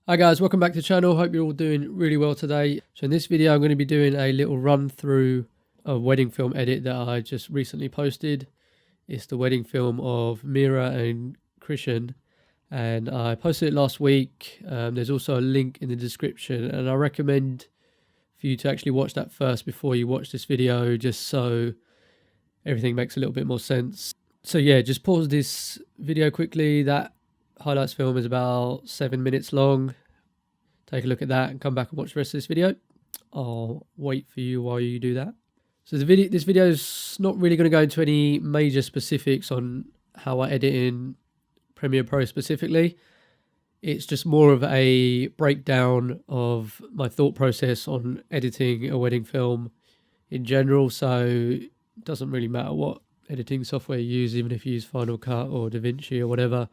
Hi guys, welcome back to the channel. Hope you're all doing really well today. So in this video I'm going to be doing a little run through a wedding film edit that I just recently posted. It's the wedding film of Mira and Christian, and I posted it last week. There's also a link in the description, and I recommend for you to actually watch that first before you watch this video, just so everything makes a little bit more sense. So yeah, just pause this video quickly. That highlights film is about 7 minutes long. Take a look at that and come back and watch the rest of this video. I'll wait for you while you do that. So this video is not really going to go into any major specifics on how I edit in Premiere Pro specifically. It's just more of a breakdown of my thought process on editing a wedding film in general. So it doesn't really matter what editing software you use, even if you use Final Cut or DaVinci or whatever.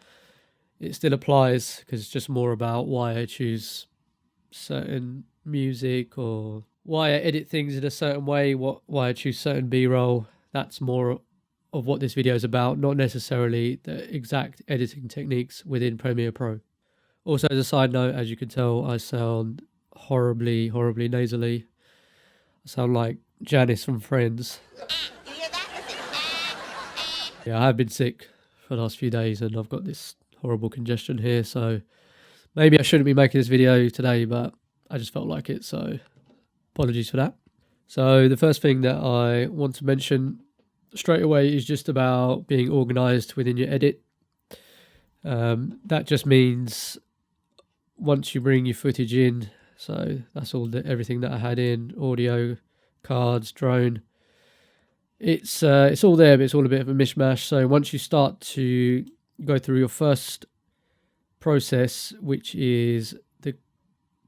It still applies because it's just more about why I choose certain music or why I edit things in a certain way, why I choose certain B-roll. That's more of what this video is about, not necessarily the exact editing techniques within Premiere Pro. Also, as a side note, as you can tell, I sound horribly nasally. I sound like Janice from Friends. Yeah, I have been sick for the last few days and I've got this horrible congestion here, so maybe I shouldn't be making this video today, but I just felt like it, so apologies for that. So the first thing that I want to mention straight away is just about being organized within your edit. That just means once you bring your footage in, so that's everything that I had in, audio, cards, drone, it's all there, but it's all a bit of a mishmash. So once you start to go through your first process, which is the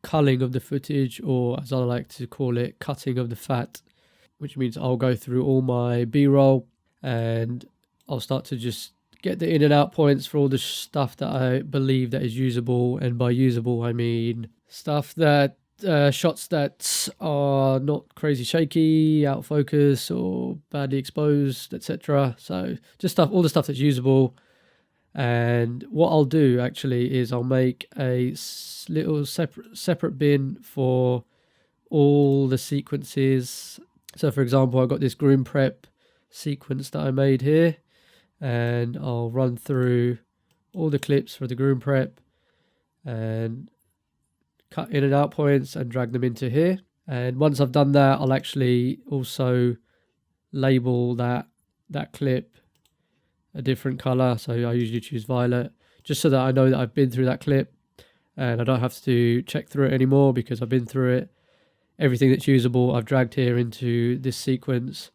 culling of the footage, or as I like to call it, cutting of the fat, which means I'll go through all my B-roll and I'll start to just get the in and out points for all the stuff that I believe that is usable. And by usable, I mean stuff that shots that are not crazy shaky, out of focus, or badly exposed, etc. So just all the stuff that's usable. And what I'll do actually is I'll make a little separate bin for all the sequences. So for example, I've got this groom prep sequence that I made here, and I'll run through all the clips for the groom prep and cut in and out points and drag them into here. And once I've done that, I'll actually also label that clip a different color. So I usually choose violet, just so that I know that I've been through that clip and I don't have to check through it anymore because I've been through it. Everything that's usable I've dragged here into this sequence.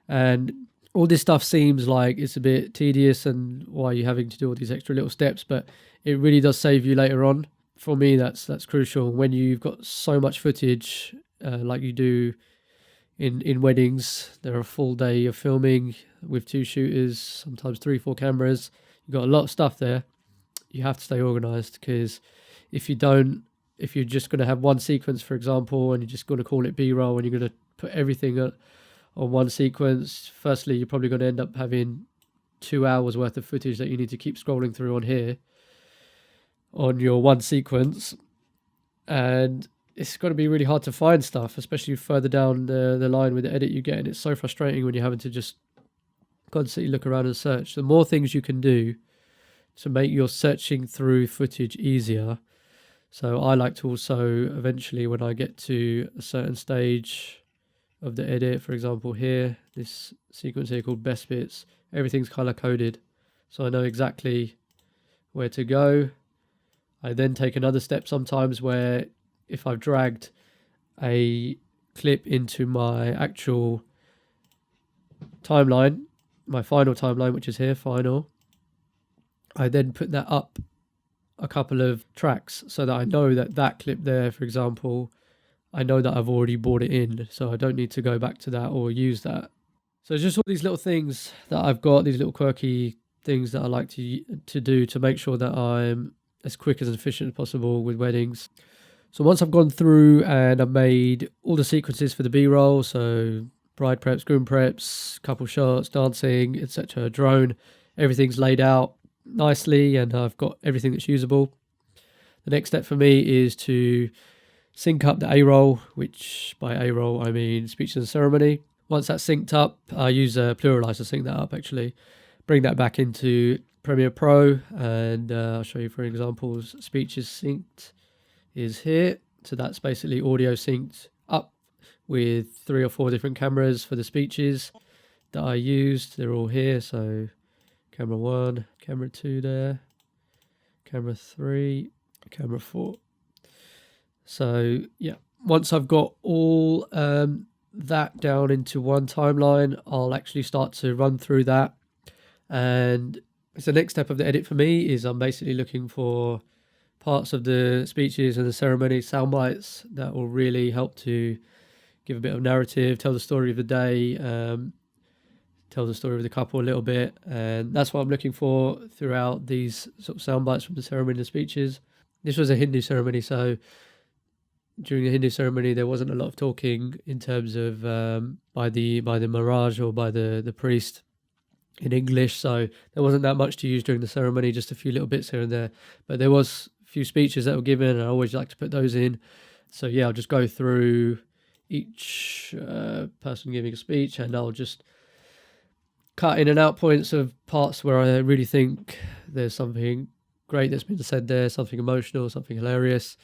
And all this stuff seems like it's a bit tedious and why you're having to do all these extra little steps, but it really does save you later on. For me, that's crucial when you've got so much footage like you do in weddings. There are a full day of filming with 2 shooters, sometimes 3-4 cameras. You've got a lot of stuff there. You have to stay organized, because if you're just going to have one sequence, for example, and you're just going to call it B-roll and you're going to put everything on one sequence, firstly, you're probably going to end up having 2 hours worth of footage that you need to keep scrolling through on here on your one sequence. And it's got to be really hard to find stuff, especially further down the line with the edit you get. And it's so frustrating when you're having to just constantly look around and search. The more things you can do to make your searching through footage easier. So I like to also eventually, when I get to a certain stage of the edit, for example here, this sequence here called best bits, everything's color coded. So I know exactly where to go. I then take another step sometimes where if I've dragged a clip into my actual timeline, my final timeline, which is here, final, I then put that up a couple of tracks so that I know that clip there, for example, I know that I've already brought it in, so I don't need to go back to that or use that. So it's just all these little things that I've got, these little quirky things that I like to do to make sure that I'm as quick and as efficient as possible with weddings. So once I've gone through and I've made all the sequences for the B-roll, so bride preps, groom preps, couple shots, dancing, etc., drone, everything's laid out nicely and I've got everything that's usable. The next step for me is to sync up the A-roll, which by A-roll I mean speech and ceremony. Once that's synced up, I use a pluralizer to sync that up actually. Bring that back into Premiere Pro, and I'll show you for examples. Speech is synced is here. So that's basically audio synced up with 3 or 4 different cameras for the speeches that I used. They're all here. So camera 1, camera 2 there, camera 3, camera 4. So yeah, once I've got all that down into one timeline, I'll actually start to run through that. And so the next step of the edit for me is I'm basically looking for parts of the speeches and the ceremony sound bites that will really help to give a bit of narrative, tell the story of the day, tell the story of the couple a little bit. And that's what I'm looking for throughout these sort of sound bites from the ceremony and the speeches. This was a Hindu ceremony, so during the Hindu ceremony there wasn't a lot of talking in terms of by the Maharaj or by the priest in English, so there wasn't that much to use during the ceremony, just a few little bits here and there. But there was a few speeches that were given, and I always like to put those in. So yeah, I'll just go through each person giving a speech, and I'll just cut in and out points of parts where I really think there's something great that's been said there, something emotional, something hilarious,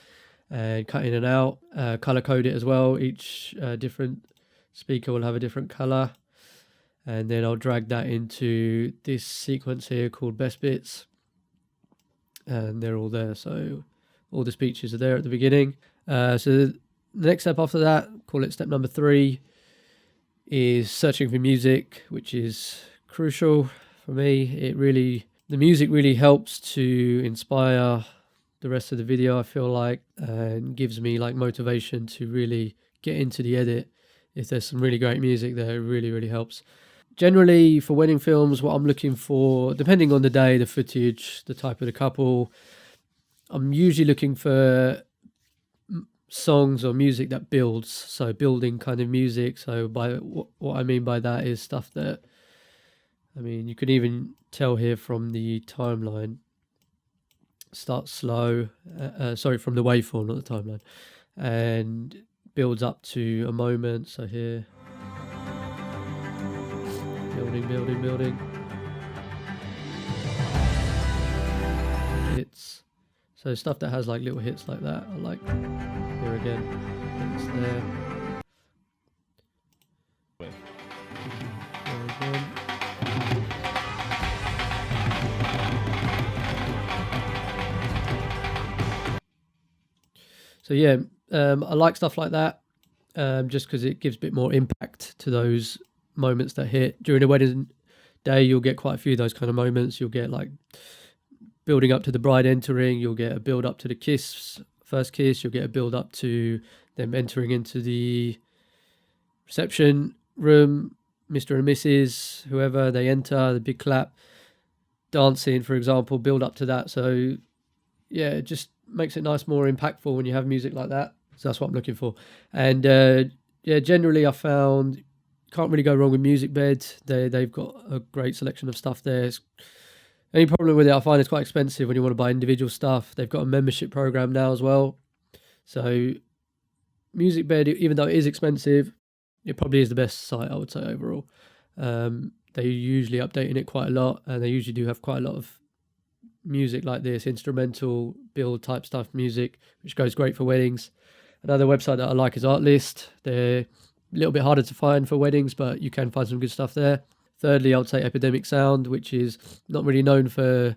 and cut in and out. Color code it as well. Each different speaker will have a different color, and then I'll drag that into this sequence here called best bits, and they're all there. So all the speeches are there at the beginning. So the next step after that, call it step number 3, is searching for music, which is crucial for me. The music really helps to inspire the rest of the video, I feel like, and gives me like motivation to really get into the edit. If there's some really great music there, it really, really helps. Generally, for wedding films, what I'm looking for, depending on the day, the footage, the type of the couple, I'm usually looking for songs or music that builds. So building kind of music. So by what I mean by that is stuff that, I mean, you can even tell here from the timeline. Starts slow, from the waveform, not the timeline, and builds up to a moment. So here, building. Hits. So stuff that has like little hits like that. I like here again. Hits there. There again. So yeah, I like stuff like that, just because it gives a bit more impact to those moments that hit. During a wedding day, you'll get quite a few of those kind of moments. You'll get like building up to the bride entering, you'll get a build up to the first kiss, you'll get a build up to them entering into the reception room, Mr. and Mrs., whoever, they enter, the big clap, dancing, for example, build up to that. So yeah, it just makes it nice, more impactful when you have music like that. So that's what I'm looking for. And yeah, generally I found can't really go wrong with Music Bed. They've got a great selection of stuff there. Any problem with it, I find it's quite expensive when you want to buy individual stuff. They've got a membership program now as well. So Music Bed, even though it is expensive, it probably is the best site, I would say, overall. They're usually updating it quite a lot, and they usually do have quite a lot of music like this, instrumental build type stuff music, which goes great for weddings. Another website that I like is Artlist. They're a little bit harder to find for weddings, but you can find some good stuff there. Thirdly, I would say Epidemic Sound, which is not really known for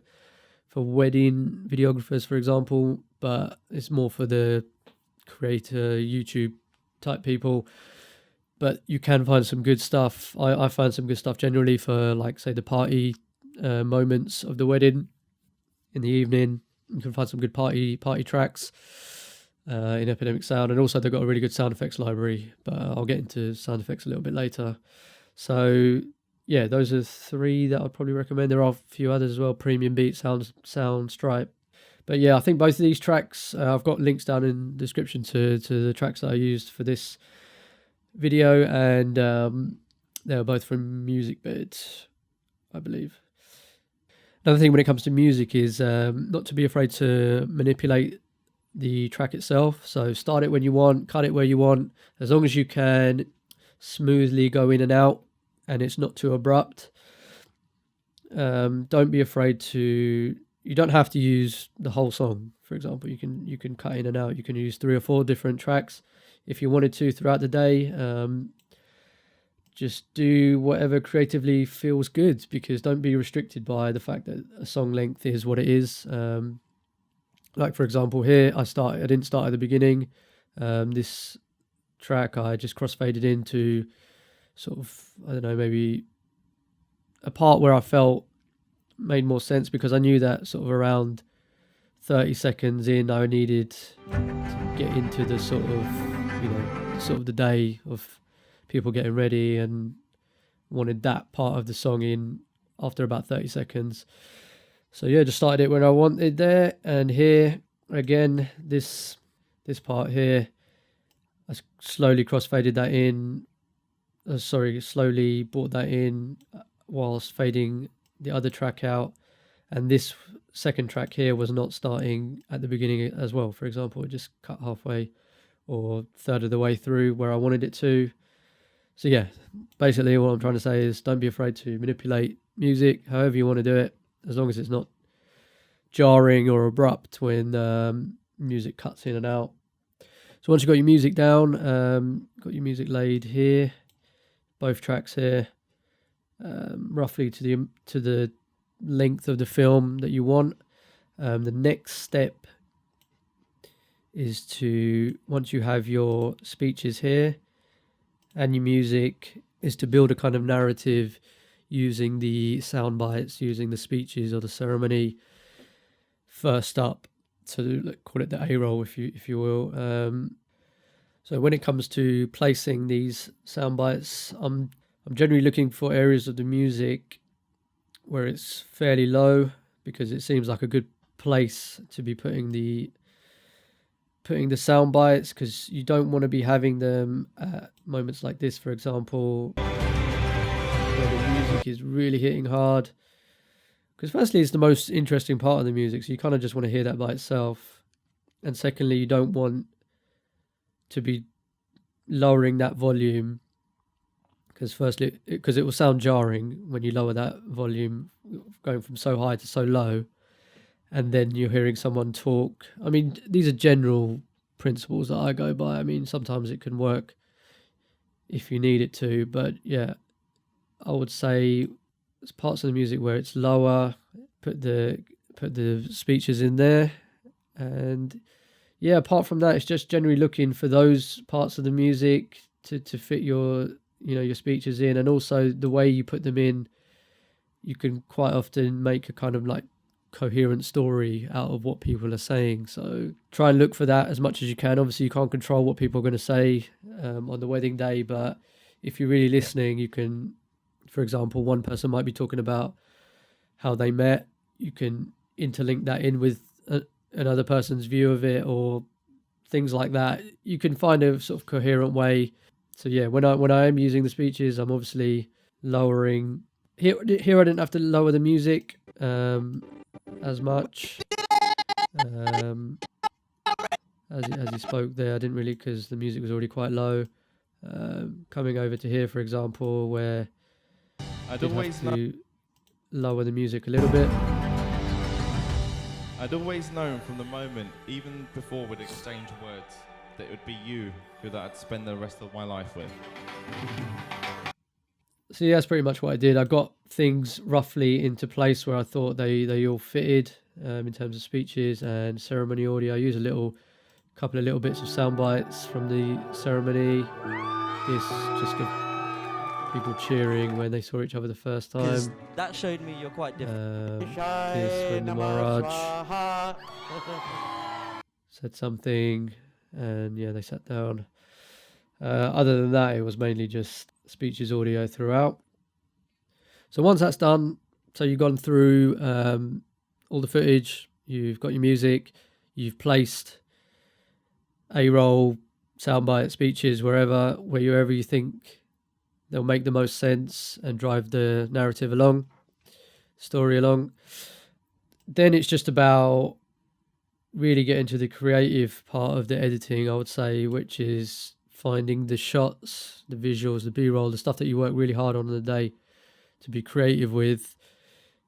wedding videographers, for example, but it's more for the creator YouTube type people. But you can find some good stuff. I find some good stuff generally for, like, say, the party moments of the wedding. In the evening, you can find some good party tracks in Epidemic Sound, and also they've got a really good sound effects library, but I'll get into sound effects a little bit later. So yeah, those are 3 that I'd probably recommend. There are a few others as well, Premium Beat, Sound Stripe. But yeah, I think both of these tracks, I've got links down in the description to the tracks that I used for this video, and they were both from Music Bed, I believe. Another thing when it comes to music is not to be afraid to manipulate the track itself. So start it when you want, cut it where you want, as long as you can smoothly go in and out and it's not too abrupt. Don't be afraid to. You don't have to use the whole song. For example, you can cut in and out. You can use 3 or 4 different tracks if you wanted to throughout the day. Just do whatever creatively feels good, because don't be restricted by the fact that a song length is what it is. Like for example here, I didn't start at the beginning. This track I just crossfaded into sort of, I don't know, maybe a part where I felt made more sense, because I knew that sort of around 30 seconds in I needed to get into the sort of the day of people getting ready, and wanted that part of the song in after about 30 seconds. So yeah, just started it when I wanted there. And here again, this part here, I slowly crossfaded that in. Slowly brought that in whilst fading the other track out. And this second track here was not starting at the beginning as well. For example, it just cut halfway or third of the way through where I wanted it to. So yeah, basically what I'm trying to say is don't be afraid to manipulate music however you want to do it, as long as it's not jarring or abrupt when music cuts in and out. So once you've got your music down, got your music laid here, both tracks here, roughly to the length of the film that you want. The next step is to, once you have your speeches here and your music, is to build a kind of narrative using the sound bites, using the speeches or the ceremony first up, to call it the A-roll if you will. So when it comes to placing these sound bites, I'm generally looking for areas of the music where it's fairly low, because it seems like a good place to be putting the sound bites, because you don't want to be having them at moments like this, for example, where the music is really hitting hard. Because firstly, it's the most interesting part of the music, so you kind of just want to hear that by itself. And secondly, you don't want to be lowering that volume, because it will sound jarring when you lower that volume, going from so high to so low, and then you're hearing someone talk. I mean, these are general principles that I go by. I mean, sometimes it can work if you need it to, but yeah, I would say there's parts of the music where it's lower, put the speeches in there. And yeah, apart from that, it's just generally looking for those parts of the music to fit your speeches in. And also the way you put them in, you can quite often make a kind of like coherent story out of what people are saying. So try and look for that as much as you can. Obviously you can't control what people are going to say on the wedding day, but if you're really listening, you can, for example, one person might be talking about how they met. You can interlink that in with another person's view of it, or things like that. You can find a sort of coherent way. So yeah, when I am using the speeches, I'm obviously lowering. Here I didn't have to lower the music as much. As he spoke there, I didn't really, because the music was already quite low. Coming over to here, for example, where I'd always have to lower the music a little bit. I'd always known from the moment, even before we'd exchange words, that it would be you who that I'd spend the rest of my life with. So yeah, that's pretty much what I did. I got things roughly into place where I thought they all fitted in terms of speeches and ceremony audio. I used a couple of little bits of sound bites from the ceremony. This just of people cheering when they saw each other the first time. That showed me you're quite different. This when the Maharaj said something, and yeah, they sat down. Other than that, it was mainly just speeches audio throughout. So once that's done, so you've gone through all the footage, you've got your music, you've placed A-roll, soundbite, speeches, wherever you think they'll make the most sense and drive the narrative along, story along. Then it's just about really get into the creative part of the editing, I would say, which is finding the shots, the visuals, the B-roll, the stuff that you work really hard on in the day to be creative with,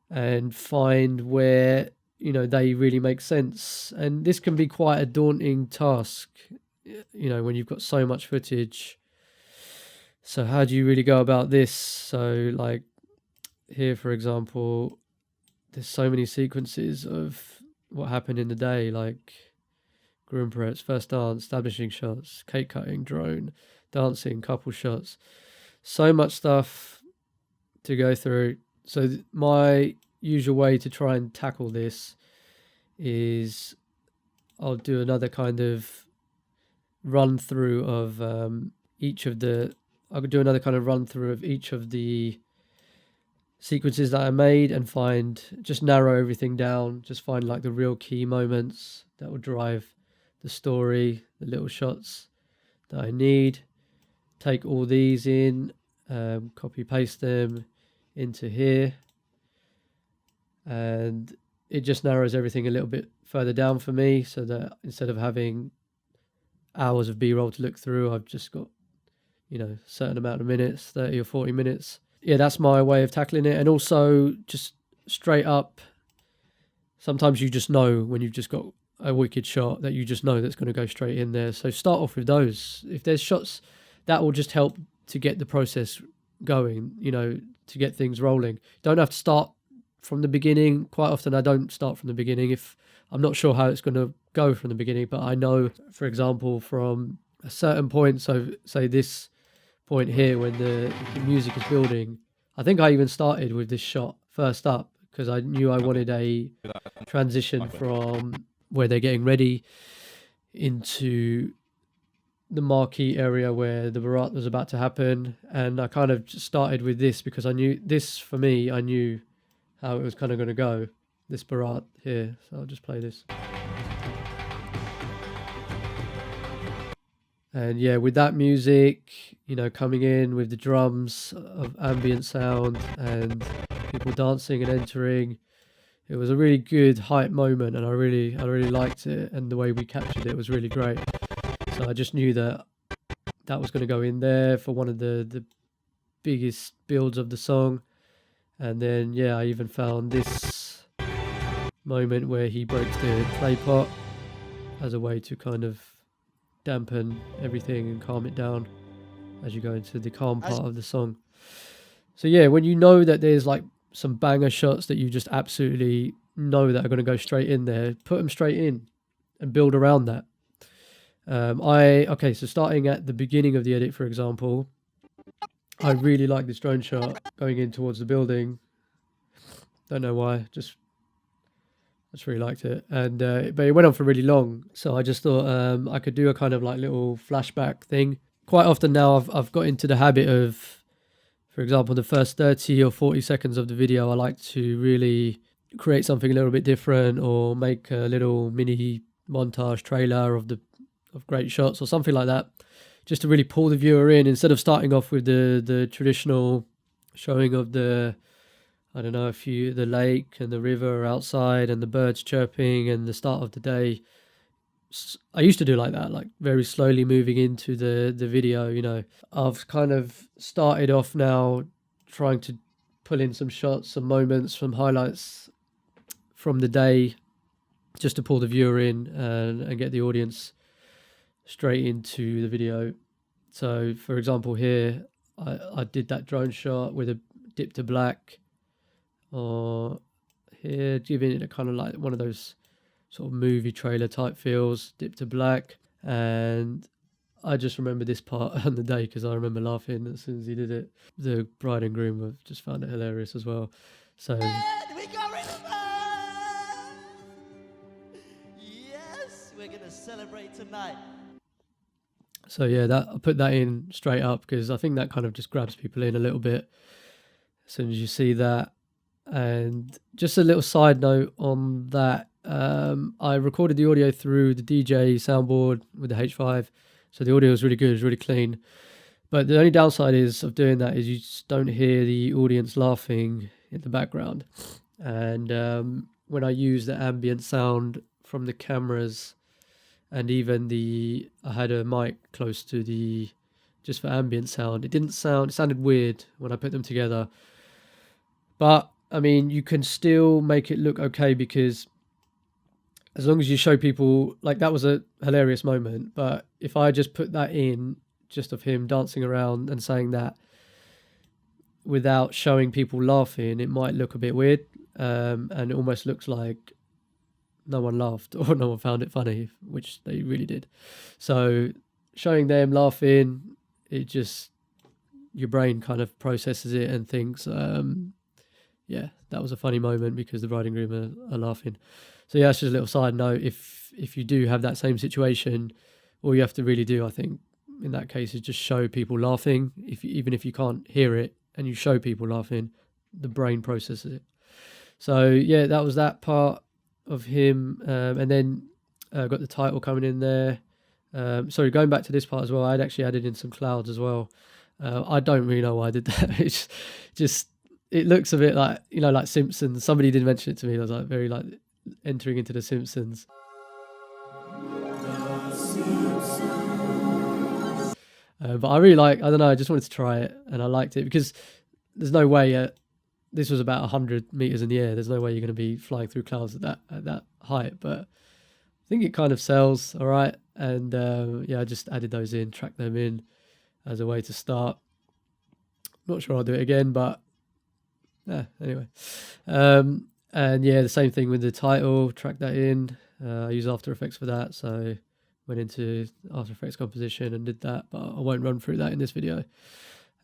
and find where, you know, they really make sense. And this can be quite a daunting task, you know, when you've got so much footage. So how do you really go about this? So like here, for example, there's so many sequences of what happened in the day, like Grumperet's first dance, establishing shots, cake cutting, drone, dancing, couple shots. So much stuff to go through. So my usual way to try and tackle this is I'll do another kind of run through of each of the sequences that I made, and just narrow everything down, just find like the real key moments that will drive the story, the little shots that I need. Take all these in, copy paste them into here, and it just narrows everything a little bit further down for me, so that instead of having hours of B-roll to look through, I've just got, you know, a certain amount of minutes, 30 or 40 minutes. Yeah, that's my way of tackling it. And also just straight up, sometimes you just know when you've just got a wicked shot that you just know that's going to go straight in there. So start off with those. If there's shots, that will just help to get the process going, you know, to get things rolling. Don't have to start from the beginning. Quite often I don't start from the beginning if I'm not sure how it's going to go from the beginning, but I know, for example, from a certain point, so say this point here when the music is building, I think I even started with this shot first up because I knew I wanted a transition from where they're getting ready into the marquee area where the barat was about to happen, and I kind of just started with this because I knew this, for me, I knew how it was kind of going to go, this barat here. So I'll just play this. And yeah, with that music, you know, coming in with the drums of ambient sound and people dancing and entering, it was a really good hype moment, and I really liked it, and the way we captured it was really great. So I just knew that was going to go in there for one of the biggest builds of the song. And then yeah, I even found this moment where he breaks the clay pot as a way to kind of dampen everything and calm it down as you go into the calm part of the song. So yeah, when you know that there's like some banger shots that you just absolutely know that are going to go straight in there, put them straight in and build around that. So starting at the beginning of the edit, for example, I really like this drone shot going in towards the building. Don't know why, just really liked it. And but it went on for really long, so I just thought I could do a kind of like little flashback thing. Quite often now I've got into the habit of, for example, the first 30 or 40 seconds of the video, I like to really create something a little bit different, or make a little mini montage trailer of great shots or something like that, just to really pull the viewer in, instead of starting off with the traditional showing of the, I don't know, the lake and the river outside and the birds chirping and the start of the day. I used to do like that, like very slowly moving into the video, you know. I've kind of started off now trying to pull in some shots, some moments, some highlights from the day, just to pull the viewer in and get the audience straight into the video. So for example here, I did that drone shot with a dip to black, or here giving it a kind of like one of those sort of movie trailer type feels, dip to black. And I just remember this part on the day because I remember laughing as soon as he did it. The bride and groom have just found it hilarious as well. So We got rid of her! Yes, we're gonna celebrate tonight. so yeah, I put that in straight up because I think that kind of just grabs people in a little bit as soon as you see that. And just a little side note on that, I recorded the audio through the DJ soundboard with the H5, so the audio is really good, it's really clean. But the only downside of doing that is you just don't hear the audience laughing in the background. And when I use the ambient sound from the cameras, and even I had a mic close to just for ambient sound. It sounded weird when I put them together. But, I mean, you can still make it look okay, because as long as you show people, like, that was a hilarious moment. But if I just put that in, just of him dancing around and saying that, without showing people laughing, it might look a bit weird. And it almost looks like no one laughed or no one found it funny, which they really did. So showing them laughing, it just, your brain kind of processes it and thinks, yeah, that was a funny moment because the bride and groom are laughing. So yeah, that's just a little side note. If you do have that same situation, all you have to really do, I think, in that case, is just show people laughing. Even if you can't hear it and you show people laughing, the brain processes it. So yeah, that was that part of him. And then got the title coming in there. Sorry, going back to this part as well, I'd actually added in some clouds as well. I don't really know why I did that. It's just, it looks a bit like, like Simpsons. Somebody did mention it to me. I was like, very like entering into the Simpsons. But I really I don't know, I just wanted to try it, and I liked it because there's no way, this was about 100 meters in the air. There's no way you're going to be flying through clouds at that height, but I think it kind of sells all right. And yeah, I just added those in, tracked them in as a way to start. Not sure I'll do it again, but anyway. And yeah, the same thing with the title, track that in. I use After Effects for that, so went into After Effects composition and did that, but I won't run through that in this video.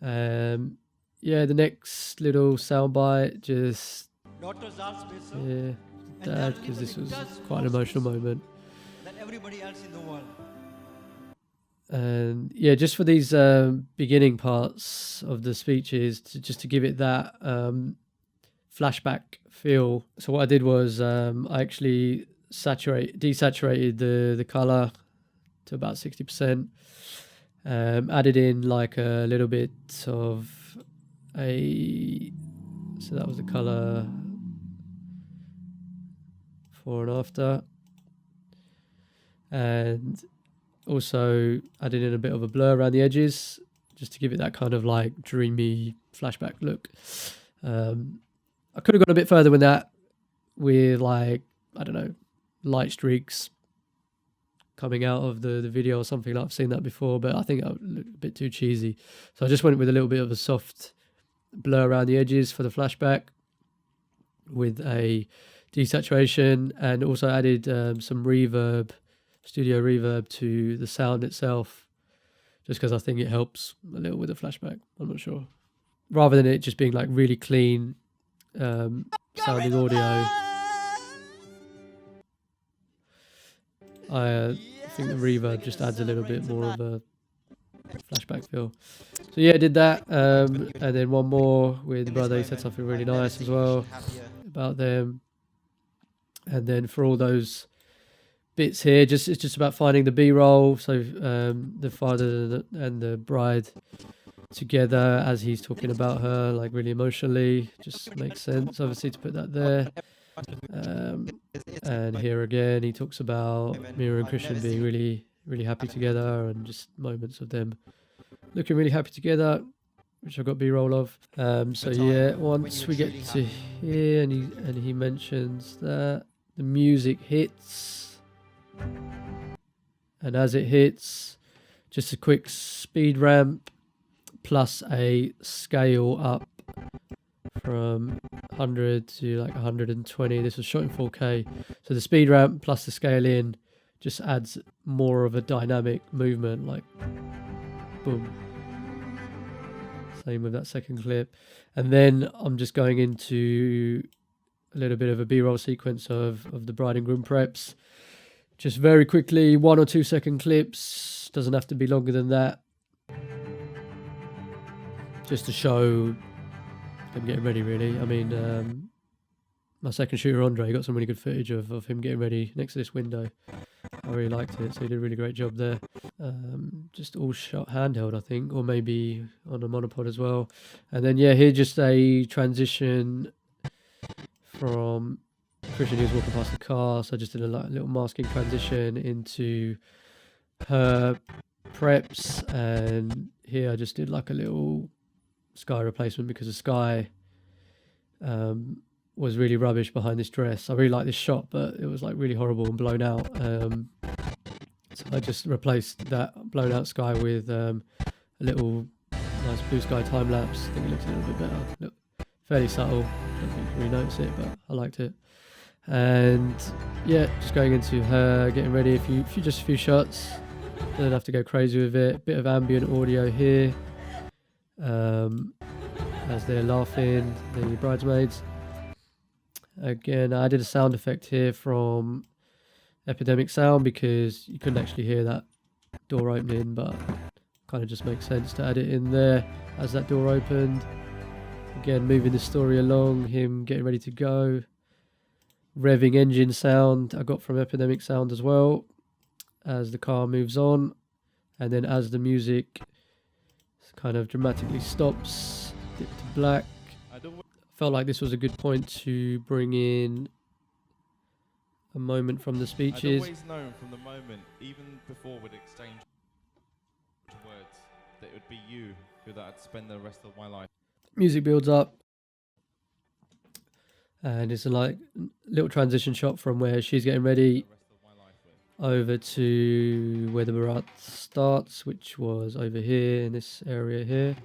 Yeah, the next little soundbite, just yeah, Dad, because this was quite an emotional moment. Than everybody else in the world. And yeah, just for these beginning parts of the speeches, just to give it that flashback feel. So what I did was I actually desaturated the color to about 60%. Added in like a little bit of so that was the color before and after, and also added in a bit of a blur around the edges just to give it that kind of like dreamy flashback look. I could have gone a bit further with that, with like, I don't know, light streaks coming out of the video or something. Like I've seen that before, but I think that looked a bit too cheesy. So I just went with a little bit of a soft blur around the edges for the flashback with a desaturation, and also added some reverb, studio reverb, to the sound itself, just because I think it helps a little with the flashback. I'm not sure. Rather than it just being like really clean sounding audio, I think the reverb just adds a little bit more of a flashback feel. So yeah, I did that, and then one more with brother. He said something really nice as well about them. And then for all those bits here, it's just about finding the B-roll. So the father and the bride together as he's talking about her, like really emotionally, just makes sense obviously to put that there. And here again he talks about Mira and Christian being really, really happy together, and just moments of them looking really happy together, which I got B-roll of. So yeah, once we get to here, and he mentions that the music hits, and as it hits, just a quick speed ramp plus a scale up from 100 to like 120. This was shot in 4K, so the speed ramp plus the scale in just adds more of a dynamic movement, like boom. Same with that second clip. And then I'm just going into a little bit of a B-roll sequence of the bride and groom preps, just very quickly, 1 or 2 second clips, doesn't have to be longer than that, just to show them getting ready, really. I mean, my second shooter Andre got some really good footage of him getting ready next to this window. I really liked it, so he did a really great job there. Just all shot handheld, I think, or maybe on a monopod as well. And then yeah, here just a transition from Christian, he was walking past the car, so I just did a little masking transition into her preps, and here I just did like a little sky replacement because the sky was really rubbish behind this dress. I really like this shot, but it was like really horrible and blown out. So I just replaced that blown out sky with a little nice blue sky time lapse. I think it looks a little bit better. Look, fairly subtle. I don't think you can really notice it, but I liked it. And yeah, just going into her getting ready. Just a few shots. Don't have to go crazy with it. Bit of ambient audio here as they're laughing, the bridesmaids. Again, I did a sound effect here from Epidemic Sound because you couldn't actually hear that door opening, but kind of just makes sense to add it in there as that door opened. Again, moving the story along, him getting ready to go. Revving engine sound I got from Epidemic Sound as well as the car moves on, and then as the music kind of dramatically stops, dip to black. Felt like this was a good point to bring in a moment from the speeches. I'd always known from the moment, even before we'd exchange words, that it would be you who that I'd spend the rest of my life. Music builds up, and it's a like little transition shot from where she's getting ready over to where the barat starts, which was over here in this area here.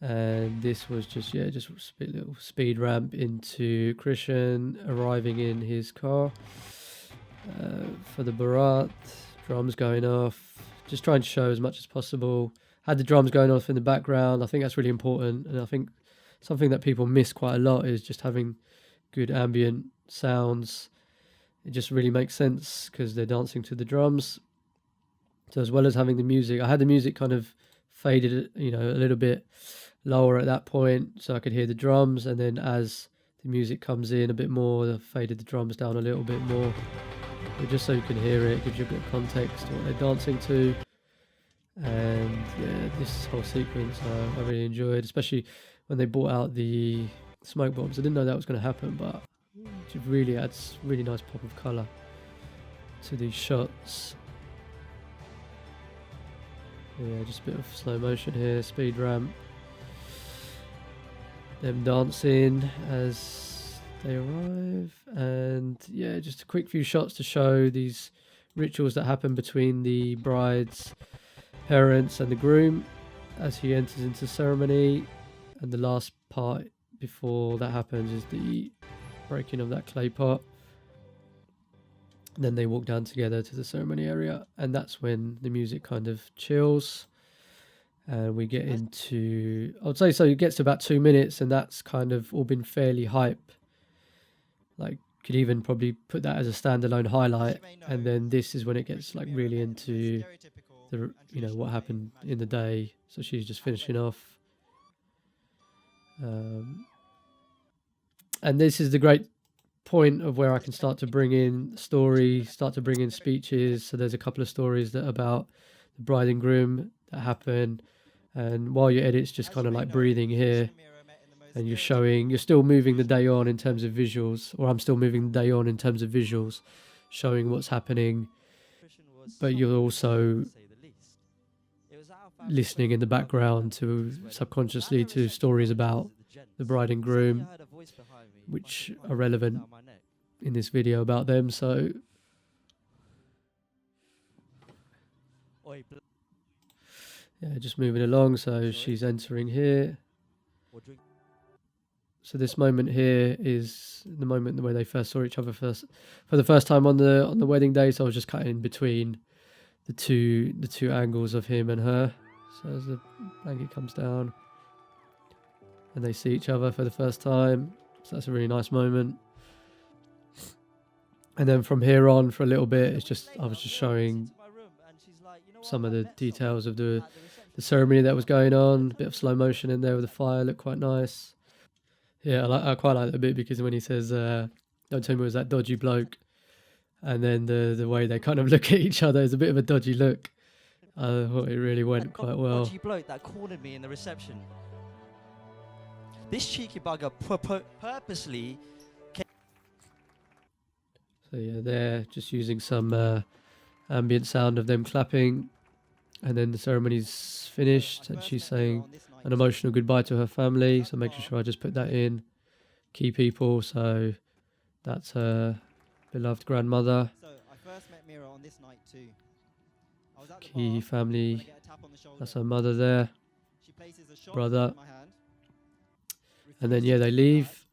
And this was just a little speed ramp into Christian arriving in his car for the barat. Drums going off, just trying to show as much as possible. Had the drums going off in the background. I think that's really important, and I think something that people miss quite a lot is just having good ambient sounds. It just really makes sense because they're dancing to the drums. So as well as having the music, I had the music kind of faded, a little bit lower at that point so I could hear the drums, and then as the music comes in a bit more, I faded the drums down a little bit more, but just so you can hear it, gives you a bit of context to what they're dancing to. And yeah, this whole sequence I really enjoyed, especially when they brought out the smoke bombs. I didn't know that was going to happen, but it really adds really nice pop of colour to these shots. Yeah, just a bit of slow motion here, speed ramp. Them dancing as they arrive, and yeah, just a quick few shots to show these rituals that happen between the bride's parents and the groom as he enters into ceremony. And the last part before that happens is the breaking of that clay pot. And then they walk down together to the ceremony area, and that's when the music kind of chills. And we get into, I would say, so it gets to about 2 minutes, and that's kind of all been fairly hype. Like, could even probably put that as a standalone highlight. And then this is when it gets like really into the, what happened in the day. So she's just finishing off. And this is the great point of where I can start to bring in story, start to bring in speeches. So there's a couple of stories that about the bride and groom that happen. And while you edit, it's just kind of like breathing here, and you're still moving the day on in terms of visuals, or I'm still moving the day on in terms of visuals, showing what's happening, but you're also listening in the background to subconsciously to stories about the bride and groom, which are relevant in this video about them. So yeah, just moving along. So she's entering here. So this moment here is the moment where they first saw each other for the first time on the wedding day. So I was just cutting in between the two angles of him and her. So as the blanket comes down and they see each other for the first time, so that's a really nice moment. And then from here on for a little bit, I was just showing some of the details of the ceremony that was going on. A bit of slow motion in there with the fire, looked quite nice. Yeah, I quite like that bit because when he says, "Don't tell me it was that dodgy bloke," and then the way they kind of look at each other is a bit of a dodgy look. I thought it really went quite well. Dodgy bloke that cornered me in the reception. This cheeky bugger purposely. So yeah, they're just using some ambient sound of them clapping, and then the ceremony's finished, and she's saying an emotional goodbye to her family. So making sure I just put that in. Key people, so that's her beloved grandmother. So I first met Mira on this night too. I was at the Key bar, family, when I get a tap on the shoulder. that's her mother there, She places a shot brother. in my hand, And then yeah, they refuses to leave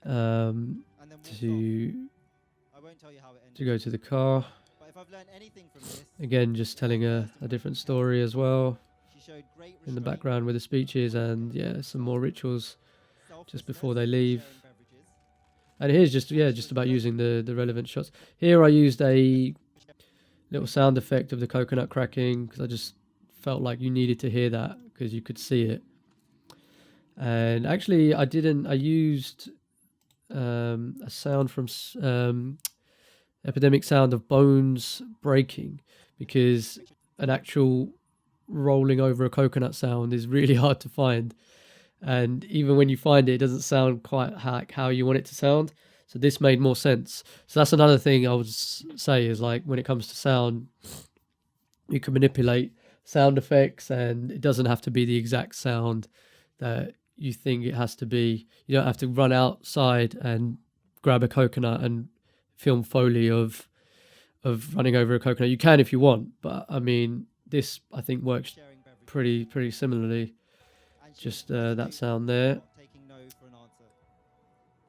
and then walks off. to I won't tell you how it ended. go to the car. But if I've learned anything from this, Again, just telling a different story as well she showed great in the restraint, background with the speeches, and yeah, some more rituals just before they selflessness, leave. sharing beverages. And here's just about using the relevant shots. Here I used a little sound effect of the coconut cracking because I just felt like you needed to hear that because you could see it. And actually I used a sound from Epidemic sound of bones breaking, because an actual rolling over a coconut sound is really hard to find. And even when you find it, it doesn't sound quite how you want it to sound. So this made more sense. So that's another thing I would say is, like, when it comes to sound, you can manipulate sound effects and it doesn't have to be the exact sound that you think it has to be. You don't have to run outside and grab a coconut and film Foley of running over a coconut. You can if you want, but I mean, this I think works Sharing beverages. pretty similarly. And she Just was that sweet, sound there. not taking no for an answer.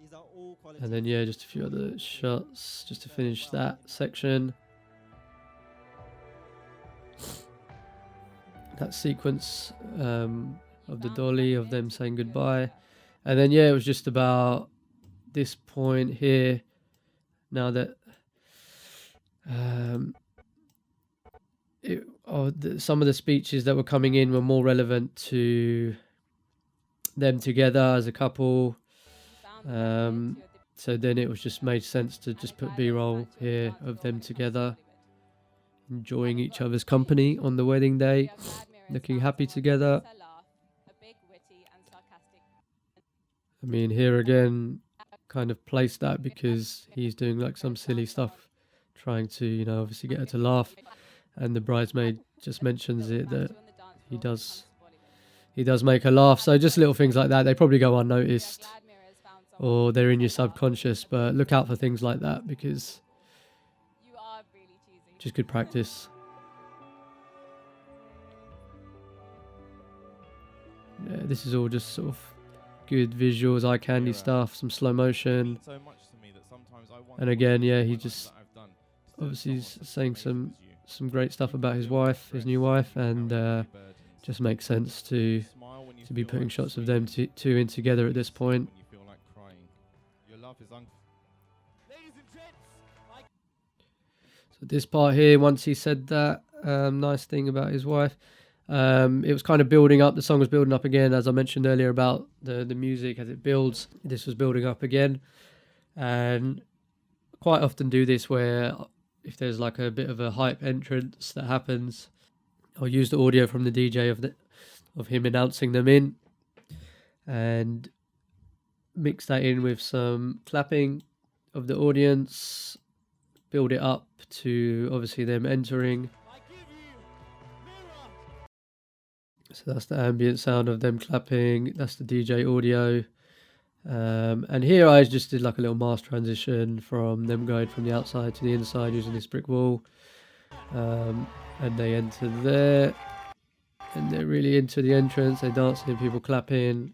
These are all qualities And then yeah, just a few other shots just to finish that section. That sequence of the dolly, of them saying goodbye. And then yeah, it was just about this point here. Now that some of the speeches that were coming in were more relevant to them together as a couple. So then it was just made sense to just put B-roll here of them together, enjoying each other's company on the wedding day, looking happy together. I mean, here again, kind of placed that because he's doing like some silly stuff, trying to, you know, obviously get her to laugh. And the bridesmaid just mentions it, that he does make her laugh. So just little things like that, they probably go unnoticed or they're in your subconscious, but look out for things like that because just good practice. Yeah, this is all just sort of good visuals, eye candy stuff, some slow motion. So much to me that sometimes I wonder And again, yeah, he what just that I've done. obviously There's he's someone saying as amazing as you. some great stuff about his wife, his new wife, and just makes sense to be putting shots of them two in together at this point. When you feel like crying. Your love is So this part here, once he said that nice thing about his wife, it was kind of building up. The song was building up again, as I mentioned earlier about the music as it builds. This was building up again, and quite often do this where if there's like a bit of a hype entrance that happens, I'll use the audio from the DJ of him announcing them in, and mix that in with some clapping of the audience, build it up to obviously them entering. So that's the ambient sound of them clapping, that's the DJ audio. And here I just did like a little mask transition from them going from the outside to the inside using this brick wall. And they enter there, and they're really into the entrance, they're dancing, people clapping.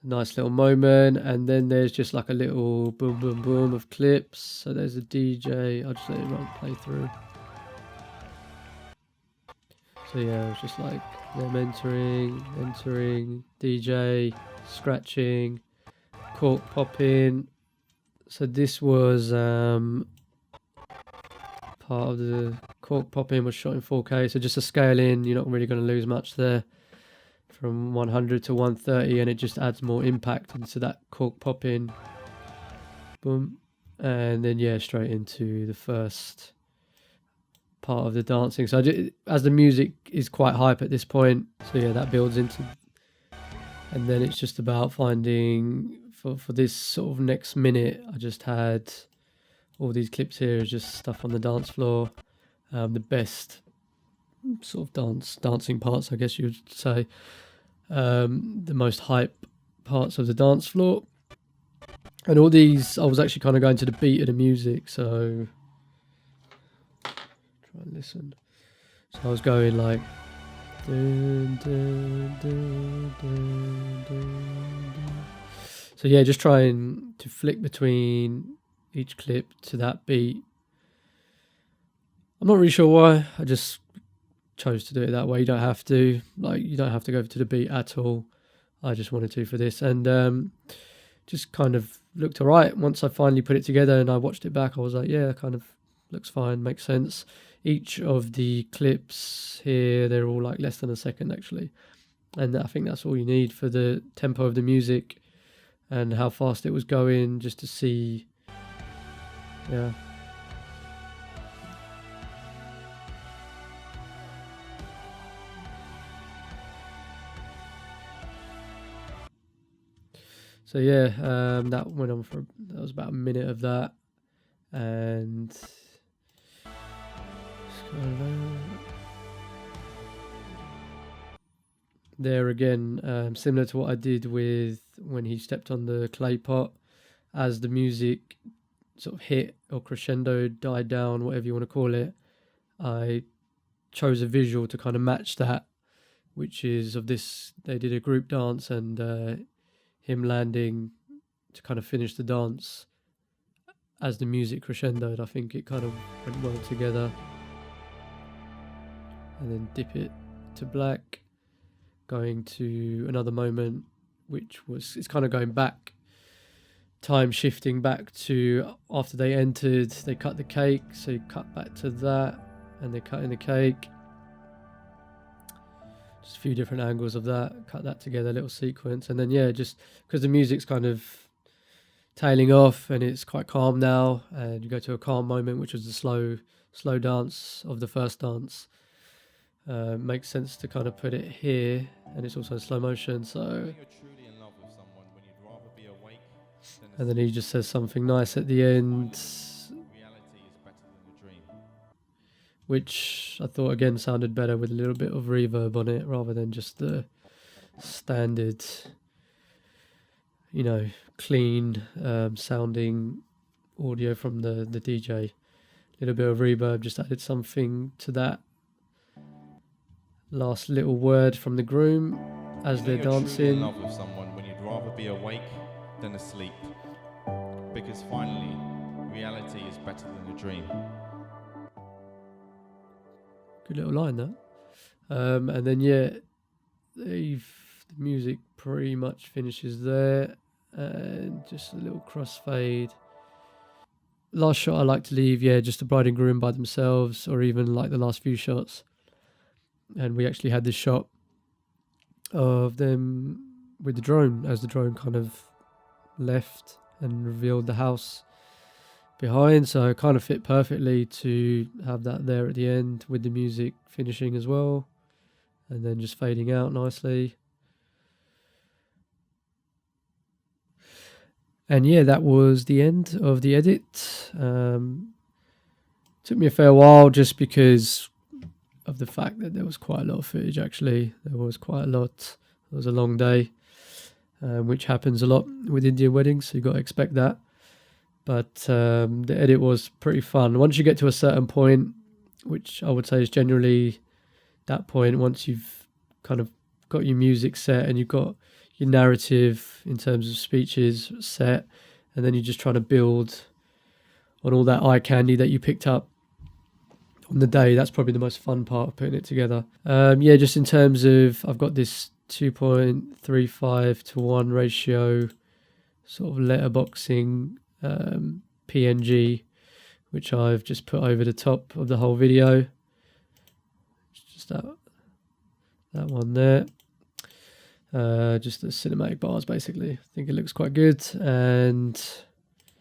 Nice little moment, and then there's just like a little boom boom boom of clips. So there's a DJ, I'll just let it play through. So yeah, it was just like them entering, DJ, scratching, cork popping. So this was part of the cork popping was shot in 4K, so just a scale in, you're not really going to lose much there. From 100 to 130, and it just adds more impact into that cork popping. Boom. And then yeah, straight into the first part of the dancing. So as the music is quite hype at this point, so yeah, that builds into And then it's just about finding, for this sort of next minute, I just had all these clips here, is just stuff on the dance floor. The best sort of dancing parts, I guess you would say. The most hype parts of the dance floor. And all these, I was actually kind of going to the beat of the music, so try and listen. So I was going like dun, dun, dun, dun, dun, dun. So yeah, just trying to flick between each clip to that beat. I'm not really sure why. I just chose to do it that way. You don't have to. Like, you don't have to go to the beat at all. I just wanted to for this. And just kind of looked alright. Once I finally put it together and I watched it back, I was like, yeah, kind of looks fine, makes sense. Each of the clips here, they're all like less than a second actually. And I think that's all you need for the tempo of the music and how fast it was going, just to see, yeah. So yeah, that went on for, that was about a minute of that. And there again, similar to what I did with when he stepped on the clay pot, as the music sort of hit or crescendo, died down, whatever you want to call it, I chose a visual to kind of match that, which is of this, they did a group dance and him landing to kind of finish the dance as the music crescendoed. I think it kind of went well together. And then dip it to black, going to another moment, which was, it's kind of going back, time shifting back to after they entered, they cut the cake, so you cut back to that, and they're cutting the cake. Just a few different angles of that, cut that together, little sequence. And then yeah, just because the music's kind of tailing off and it's quite calm now, and you go to a calm moment, which was the slow dance of the first dance. Makes sense to kind of put it here, and it's also in slow motion, so. And then he just says something nice at the end, which I thought again sounded better with a little bit of reverb on it rather than just the standard, you know, clean sounding audio from the DJ. A little bit of reverb just added something to that. Last little word from the groom as they're dancing. In love with someone when you'd rather be awake than asleep, because finally reality is better than a dream. Good little line, that. And then yeah, the music pretty much finishes there, and just a little crossfade. Last shot I like to leave, yeah, just the bride and groom by themselves, or even like the last few shots. And we actually had this shot of them with the drone, as the drone kind of left and revealed the house behind, so it kind of fit perfectly to have that there at the end with the music finishing as well, and then just fading out nicely. And yeah, that was the end of the edit. Took me a fair while just because of the fact that there was quite a lot of footage. Actually, there was quite a lot. It was a long day, which happens a lot with Indian weddings, so you got to expect that. But the edit was pretty fun. Once you get to a certain point, which I would say is generally that point, once you've kind of got your music set and you've got your narrative in terms of speeches set, and then you're just trying to build on all that eye candy that you picked up on the day, that's probably the most fun part of putting it together. Yeah, just in terms of, I've got this 2.35 to 1 ratio sort of letterboxing PNG, which I've just put over the top of the whole video. Just that one there. Just the cinematic bars, basically. I think it looks quite good. And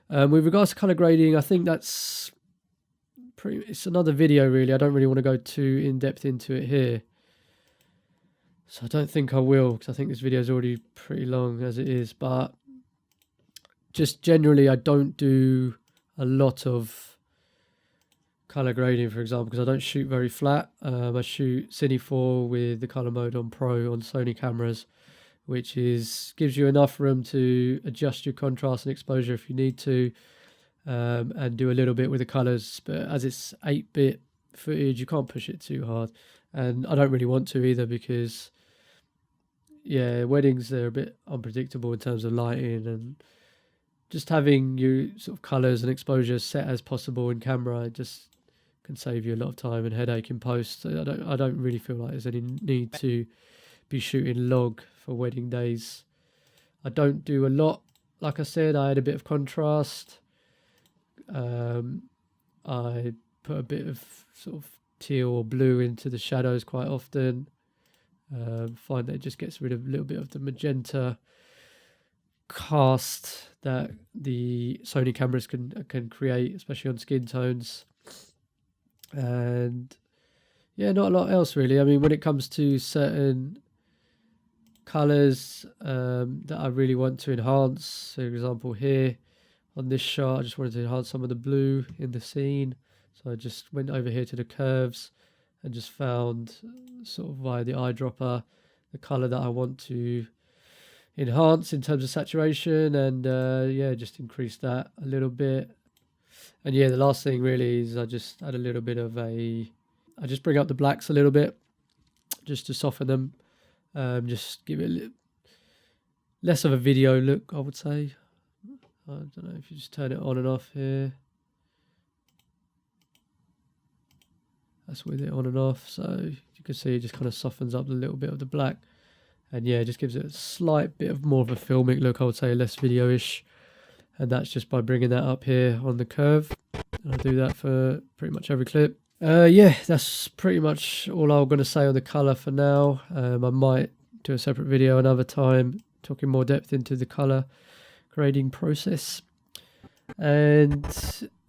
with regards to color grading, I think that's it's another video really. I don't really want to go too in depth into it here. So I don't think I will, because I think this video is already pretty long as it is. But just generally, I don't do a lot of color grading, for example, because I don't shoot very flat. I shoot Cine 4 with the color mode on Pro on Sony cameras, which gives you enough room to adjust your contrast and exposure if you need to, and do a little bit with the colors. But as it's 8-bit footage, you can't push it too hard, and I don't really want to either, because weddings, they're a bit unpredictable in terms of lighting, and just having your sort of colors and exposure set as possible in camera just can save you a lot of time and headache in post. So I don't really feel like there's any need to be shooting log for wedding days. I don't do a lot. Like I said, I had a bit of contrast. I put a bit of sort of teal or blue into the shadows quite often. Find that it just gets rid of a little bit of the magenta cast that the Sony cameras can create, especially on skin tones. And not a lot else really. I mean, when it comes to certain colors that I really want to enhance, for example here on this shot, I just wanted to enhance some of the blue in the scene, so I just went over here to the curves and just found, sort of via the eyedropper, the color that I want to enhance in terms of saturation, and just increase that a little bit. And the last thing really is I just add a little bit of I just bring up the blacks a little bit just to soften them, just give it a little less of a video look, I would say. I don't know if you just turn it on and off here. That's with it on and off, so you can see it just kind of softens up a little bit of the black, and it just gives it a slight bit of more of a filmic look, I would say, less video-ish. And that's just by bringing that up here on the curve. And I'll do that for pretty much every clip. That's pretty much all I'm going to say on the color for now. I might do a separate video another time talking more depth into the color grading process. And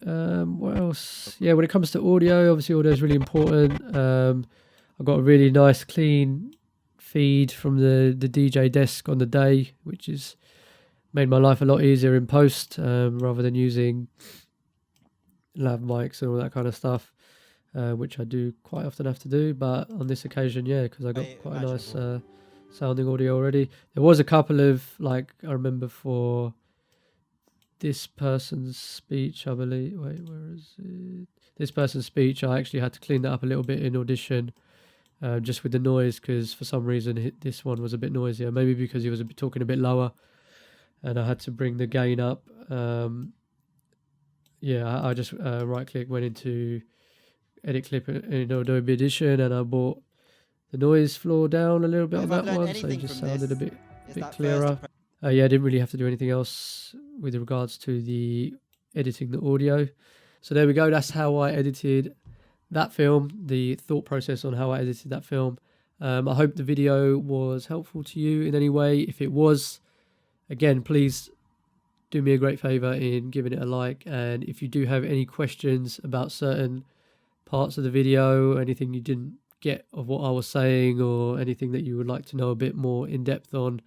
what else? When it comes to audio, obviously audio is really important. I've got a really nice clean feed from the DJ desk on the day, which is made my life a lot easier in post, rather than using lav mics and all that kind of stuff, which I do quite often have to do. But on this occasion, because I got quite a nice sounding audio already. There was a couple of, like, I remember for this person's speech, I believe. Wait, where is it? This person's speech, I actually had to clean that up a little bit in Audition, just with the noise, because for some reason this one was a bit noisier. Maybe because he was talking a bit lower, and I had to bring the gain up. I just right click, went into edit clip in Adobe Audition, and I brought the noise floor down a little bit on that one, so it just sounded a bit clearer. I didn't really have to do anything else with regards to the editing the audio. So there we go. That's how I edited that film, the thought process on how I edited that film. I hope the video was helpful to you in any way. If it was, again, please do me a great favor in giving it a like. And if you do have any questions about certain parts of the video, anything you didn't get of what I was saying, or anything that you would like to know a bit more in depth on,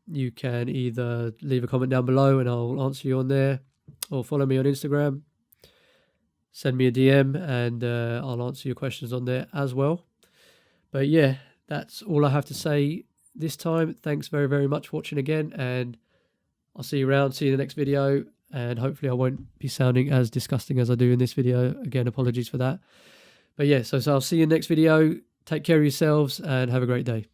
you can either leave a comment down below and I'll answer you on there, or follow me on Instagram, send me a DM, and I'll answer your questions on there as well. But that's all I have to say this time. Thanks very, very much for watching again, and I'll see you around. See you in the next video, and hopefully I won't be sounding as disgusting as I do in this video. Again, apologies for that. But so I'll see you in the next video. Take care of yourselves and have a great day.